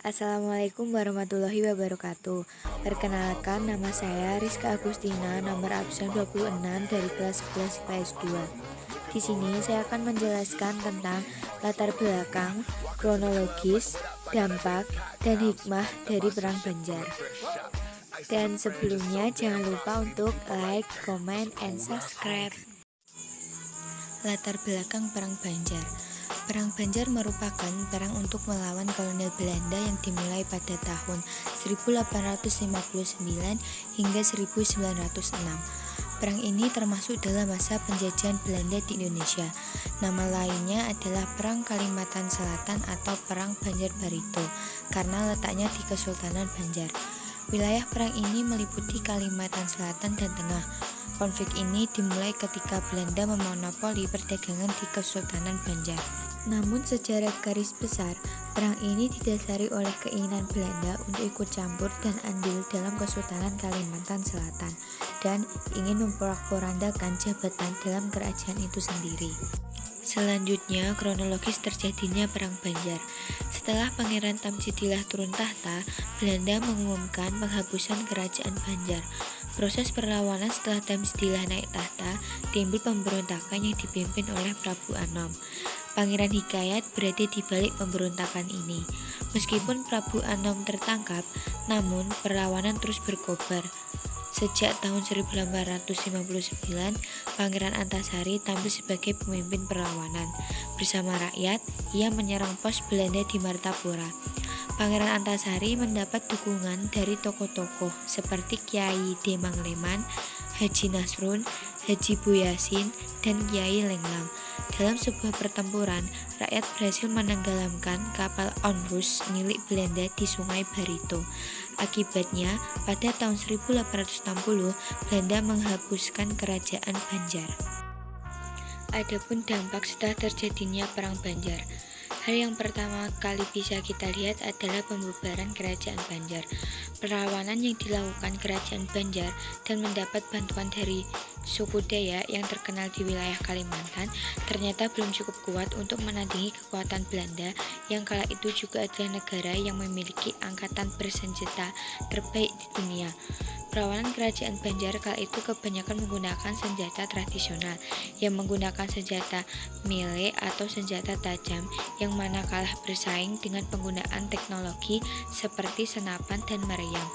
Assalamualaikum warahmatullahi wabarakatuh. Perkenalkan, nama saya Rizka Agustina, nomor absen 26 dari kelas 11 IPS 2. Di sini saya akan menjelaskan tentang latar belakang, kronologis, dampak, dan hikmah dari Perang Banjar. Dan sebelumnya jangan lupa untuk like, comment, and subscribe. Latar belakang Perang Banjar. Perang Banjar merupakan perang untuk melawan kolonial Belanda yang dimulai pada tahun 1859 hingga 1906. Perang ini termasuk dalam masa penjajahan Belanda di Indonesia. Nama lainnya adalah Perang Kalimantan Selatan atau Perang Banjar Barito karena letaknya di Kesultanan Banjar. Wilayah perang ini meliputi Kalimantan Selatan dan Tengah. Konflik ini dimulai ketika Belanda memonopoli perdagangan di Kesultanan Banjar. Namun secara garis besar, perang ini didasari oleh keinginan Belanda untuk ikut campur dan andil dalam Kesultanan Kalimantan Selatan dan ingin memporak-porandakan jabatan dalam kerajaan itu sendiri. Selanjutnya, kronologis terjadinya Perang Banjar. Setelah Pangeran Tamjidillah turun tahta, Belanda mengumumkan penghapusan kerajaan Banjar. Proses perlawanan setelah Tamjidillah naik tahta timbul pemberontakan yang dipimpin oleh Prabu Anom. Pangeran Hikayat berada di balik pemberontakan ini. Meskipun Prabu Anom tertangkap, namun perlawanan terus berkobar. Sejak tahun 1859, Pangeran Antasari tampil sebagai pemimpin perlawanan. Bersama rakyat, ia menyerang pos Belanda di Martapura. Pangeran Antasari mendapat dukungan dari tokoh-tokoh seperti Kiai Demang Leman, Haji Nasrun, Haji Buyasin, dan Kiai Lenglang. Dalam sebuah pertempuran, rakyat berhasil menenggelamkan kapal onrus milik Belanda di Sungai Barito. Akibatnya, pada tahun 1860, Belanda menghapuskan kerajaan Banjar. Adapun dampak setelah terjadinya Perang Banjar. Hal yang pertama kali bisa kita lihat adalah pembubaran kerajaan Banjar. Perlawanan yang dilakukan kerajaan Banjar dan mendapat bantuan dari suku Dayak yang terkenal di wilayah Kalimantan ternyata belum cukup kuat untuk menandingi kekuatan Belanda yang kala itu juga adalah negara yang memiliki angkatan bersenjata terbaik di dunia. Perlawanan kerajaan Banjar kala itu kebanyakan menggunakan senjata tradisional yang menggunakan senjata melee atau senjata tajam yang mana kalah bersaing dengan penggunaan teknologi seperti senapan dan meriam.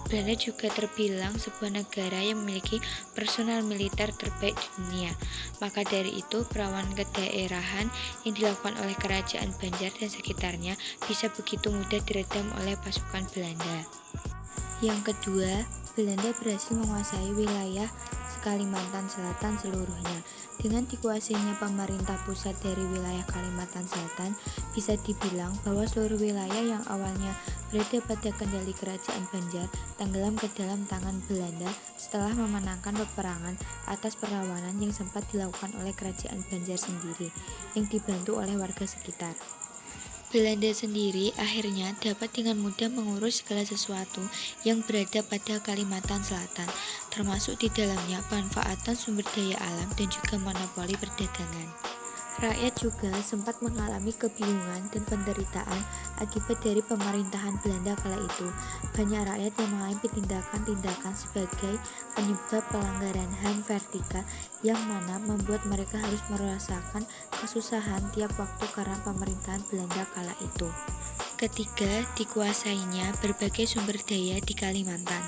Belanda juga terbilang sebuah negara yang memiliki personal militer terbaik di dunia. Maka dari itu, perlawanan kedaerahan yang dilakukan oleh kerajaan Banjar dan sekitarnya bisa begitu mudah diredam oleh pasukan Belanda. Yang kedua, Belanda berhasil menguasai wilayah Kalimantan Selatan seluruhnya. Dengan dikuasainya pemerintah pusat dari wilayah Kalimantan Selatan, bisa dibilang bahwa seluruh wilayah yang awalnya berada pada kendali kerajaan Banjar tenggelam ke dalam tangan Belanda setelah memenangkan peperangan atas perlawanan yang sempat dilakukan oleh kerajaan Banjar sendiri, yang dibantu oleh warga sekitar. Belanda sendiri akhirnya dapat dengan mudah mengurus segala sesuatu yang berada pada Kalimantan Selatan, termasuk di dalamnya pemanfaatan sumber daya alam dan juga monopoli perdagangan. Rakyat juga sempat mengalami kebingungan dan penderitaan akibat dari pemerintahan Belanda kala itu. Banyak rakyat yang mengalami tindakan-tindakan sebagai penyebab pelanggaran HAM vertikal yang mana membuat mereka harus merasakan kesusahan tiap waktu karena pemerintahan Belanda kala itu. Ketiga, dikuasainya berbagai sumber daya di Kalimantan.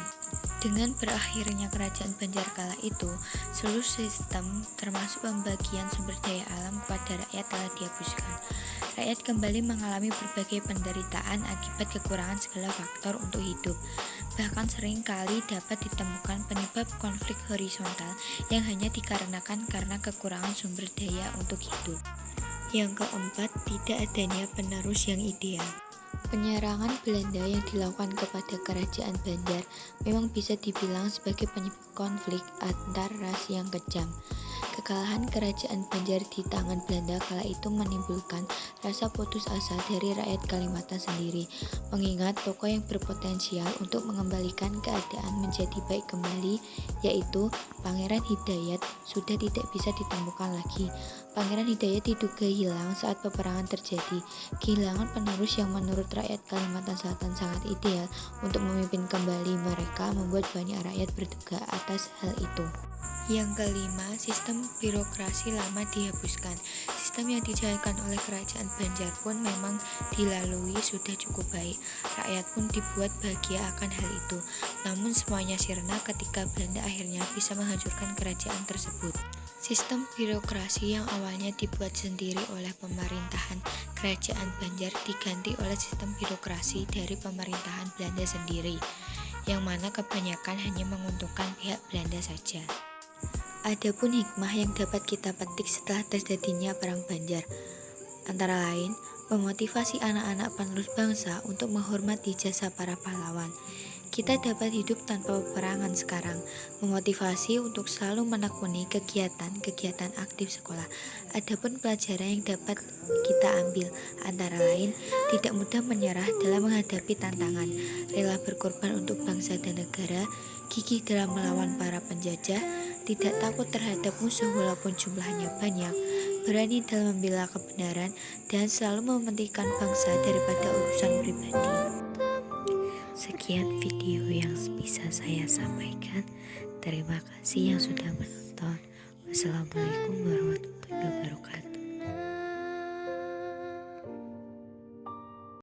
Dengan berakhirnya kerajaan Banjar kala itu, seluruh sistem termasuk pembagian sumber daya alam kepada rakyat telah dihapuskan. Rakyat kembali mengalami berbagai penderitaan akibat kekurangan segala faktor untuk hidup. Bahkan sering kali dapat ditemukan penyebab konflik horizontal yang hanya dikarenakan karena kekurangan sumber daya untuk hidup. Yang keempat, tidak adanya penerus yang ideal. Penyerangan Belanda yang dilakukan kepada kerajaan Banjar memang bisa dibilang sebagai penyebab konflik antar ras yang kejam. Kekalahan kerajaan Banjar di tangan Belanda kala itu menimbulkan rasa putus asa dari rakyat Kalimantan sendiri, mengingat tokoh yang berpotensial untuk mengembalikan keadaan menjadi baik kembali, yaitu Pangeran Hidayat, sudah tidak bisa ditemukan lagi. Pangeran Hidayat diduga hilang saat peperangan terjadi. Kehilangan penerus yang menurut rakyat Kalimantan Selatan sangat ideal untuk memimpin kembali mereka membuat banyak rakyat berduka atas hal itu. Yang kelima, sistem birokrasi lama dihapuskan. Sistem yang dijalankan oleh kerajaan Banjar pun memang dilalui sudah cukup baik. Rakyat pun dibuat bahagia akan hal itu. Namun semuanya sirna ketika Belanda akhirnya bisa menghancurkan kerajaan tersebut. Sistem birokrasi yang awalnya dibuat sendiri oleh pemerintahan kerajaan Banjar diganti oleh sistem birokrasi dari pemerintahan Belanda sendiri, yang mana kebanyakan hanya menguntungkan pihak Belanda saja. Adapun hikmah yang dapat kita petik setelah terjadinya Perang Banjar, antara lain, memotivasi anak-anak penerus bangsa untuk menghormati jasa para pahlawan. Kita dapat hidup tanpa peperangan sekarang, memotivasi untuk selalu menekuni kegiatan aktif sekolah. Adapun pelajaran yang dapat kita ambil, antara lain, tidak mudah menyerah dalam menghadapi tantangan, rela berkorban untuk bangsa dan negara, gigih dalam melawan para penjajah, tidak takut terhadap musuh walaupun jumlahnya banyak, berani dalam membela kebenaran, dan selalu mementingkan bangsa daripada urusan pribadi. Sekian video yang bisa saya sampaikan. Terima kasih yang sudah menonton. Wassalamualaikum warahmatullahi wabarakatuh.